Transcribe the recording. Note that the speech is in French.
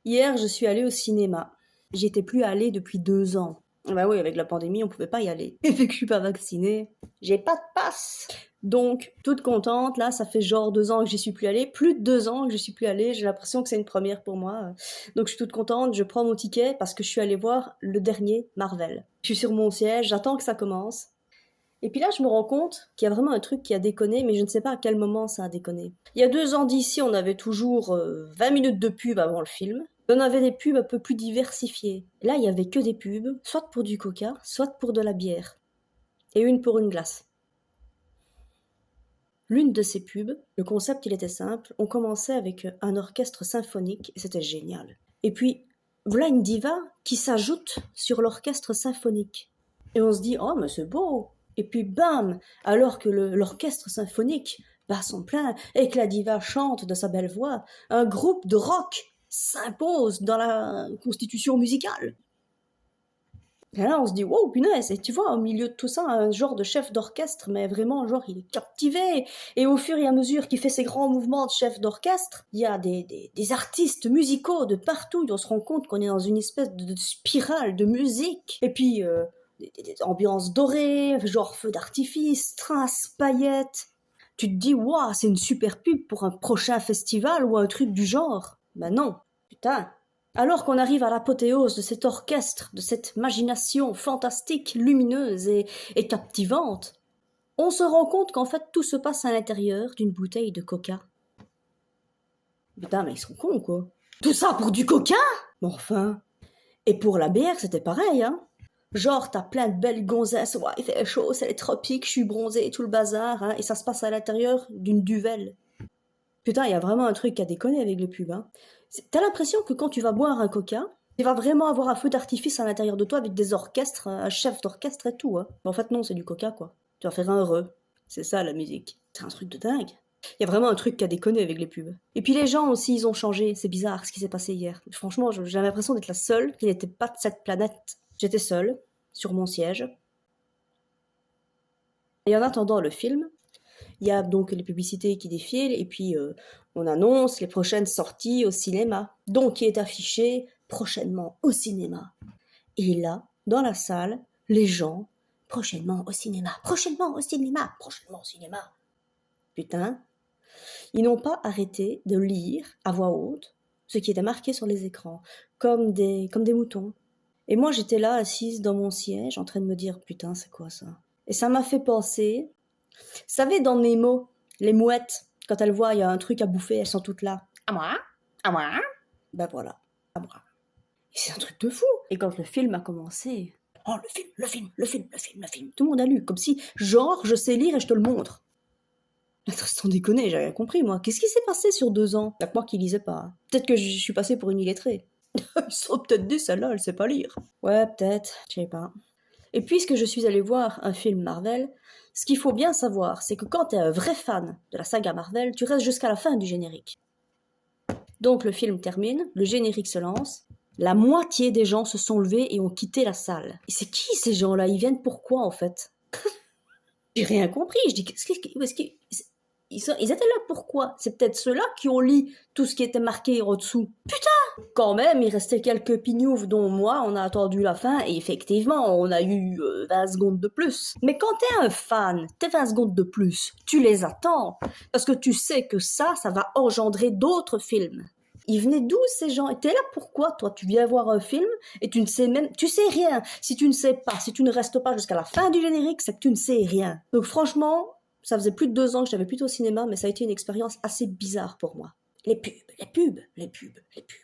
Hier, je suis allée au cinéma. J'y étais plus allée depuis 2 ans. Bah oui, avec la pandémie, on pouvait pas y aller. Et vu que je suis pas vaccinée, j'ai pas de passe. Donc, toute contente, là, ça fait genre 2 ans que j'y suis plus allée. Plus de 2 ans que je suis plus allée. J'ai l'impression que c'est une première pour moi. Donc, je suis toute contente. Je prends mon ticket parce que je suis allée voir le dernier Marvel. Je suis sur mon siège, j'attends que ça commence. Et puis là, je me rends compte qu'il y a vraiment un truc qui a déconné, mais je ne sais pas à quel moment ça a déconné. Il y a 2 ans d'ici, on avait toujours 20 minutes de pub avant le film. On avait des pubs un peu plus diversifiées. Là, il y avait que des pubs, soit pour du coca, soit pour de la bière. Et une pour une glace. L'une de ces pubs, le concept il était simple, on commençait avec un orchestre symphonique et c'était génial. Et puis, voilà une diva qui s'ajoute sur l'orchestre symphonique. Et on se dit, oh mais c'est beau. Et puis bam, alors que l'orchestre symphonique bat son plein et que la diva chante de sa belle voix, un groupe de rock s'impose dans la constitution musicale. Et là, on se dit, wow, punaise, et tu vois, au milieu de tout ça, un genre de chef d'orchestre, mais vraiment, genre, il est captivé. Et au fur et à mesure qu'il fait ses grands mouvements de chef d'orchestre, il y a des artistes musicaux de partout, et on se rend compte qu'on est dans une espèce de spirale de musique. Et puis, des ambiances dorées, genre feu d'artifice, strass, paillettes. Tu te dis, waouh, c'est une super pub pour un prochain festival ou un truc du genre. Ben non, putain. Alors qu'on arrive à l'apothéose de cet orchestre, de cette imagination fantastique, lumineuse et captivante, on se rend compte qu'en fait tout se passe à l'intérieur d'une bouteille de coca. Putain, mais ils sont cons, quoi. Tout ça pour du coca? Mais enfin. Et pour la bière, c'était pareil, hein. Genre, t'as plein de belles gonzesses, ouais, il fait chaud, c'est les tropiques, je suis bronzée et tout le bazar, hein, et ça se passe à l'intérieur d'une duvel. Putain, il y a vraiment un truc à déconner avec les pubs, hein. T'as l'impression que quand tu vas boire un coca, tu vas vraiment avoir un feu d'artifice à l'intérieur de toi avec des orchestres, un chef d'orchestre et tout, hein. Mais en fait, non, c'est du coca, quoi. Tu vas faire un heureux. C'est ça, la musique. C'est un truc de dingue. Il y a vraiment un truc à déconner avec les pubs. Et puis les gens aussi, ils ont changé. C'est bizarre ce qui s'est passé hier. Franchement, j'ai l'impression d'être la seule qui n'était pas de cette planète. J'étais seule, sur mon siège. Et en attendant le film, il y a donc les publicités qui défilent et puis on annonce les prochaines sorties au cinéma. Donc qui est affiché prochainement au cinéma. Et là, dans la salle, les gens, prochainement au cinéma, prochainement au cinéma, prochainement au cinéma. Putain, ils n'ont pas arrêté de lire à voix haute ce qui était marqué sur les écrans, comme des moutons. Et moi j'étais là assise dans mon siège en train de me dire putain c'est quoi ça? Et ça m'a fait penser. Vous savez, dans Nemo, les mouettes, quand elles voient il y a un truc à bouffer, elles sont toutes là. À moi? À moi? Ben voilà, à moi. Et c'est un truc de fou. Et quand le film a commencé, oh le film, le film, le film, le film, le film, tout le monde a lu, comme si, genre, je sais lire et je te le montre. Sans déconner, j'ai rien compris, moi. Qu'est-ce qui s'est passé sur 2 ans? Y'a que moi qui lisais pas. Peut-être que je suis passée pour une illettrée. Ils sont peut-être dit, celle-là, elle sait pas lire. Ouais, peut-être, je sais pas. Et puisque je suis allée voir un film Marvel, ce qu'il faut bien savoir, c'est que quand t'es un vrai fan de la saga Marvel, tu restes jusqu'à la fin du générique. Donc le film termine, le générique se lance, la moitié des gens se sont levés et ont quitté la salle. Et c'est qui ces gens-là? Ils viennent pourquoi en fait? J'ai rien compris, je dis, ils étaient là pourquoi? C'est peut-être ceux-là qui ont lu tout ce qui était marqué au-dessous. Putain! Quand même, il restait quelques pignoufs dont moi, on a attendu la fin et effectivement, on a eu 20 secondes de plus. Mais quand t'es un fan, tes 20 secondes de plus, tu les attends parce que tu sais que ça va engendrer d'autres films. Ils venaient d'où ces gens? Et t'es là pourquoi toi? Tu viens voir un film et tu ne sais même, tu sais rien. Si tu ne sais pas, si tu ne restes pas jusqu'à la fin du générique, c'est que tu ne sais rien. Donc franchement, ça faisait plus de 2 ans que j'avais plus au cinéma, mais ça a été une expérience assez bizarre pour moi. Les pubs, les pubs, les pubs, les pubs.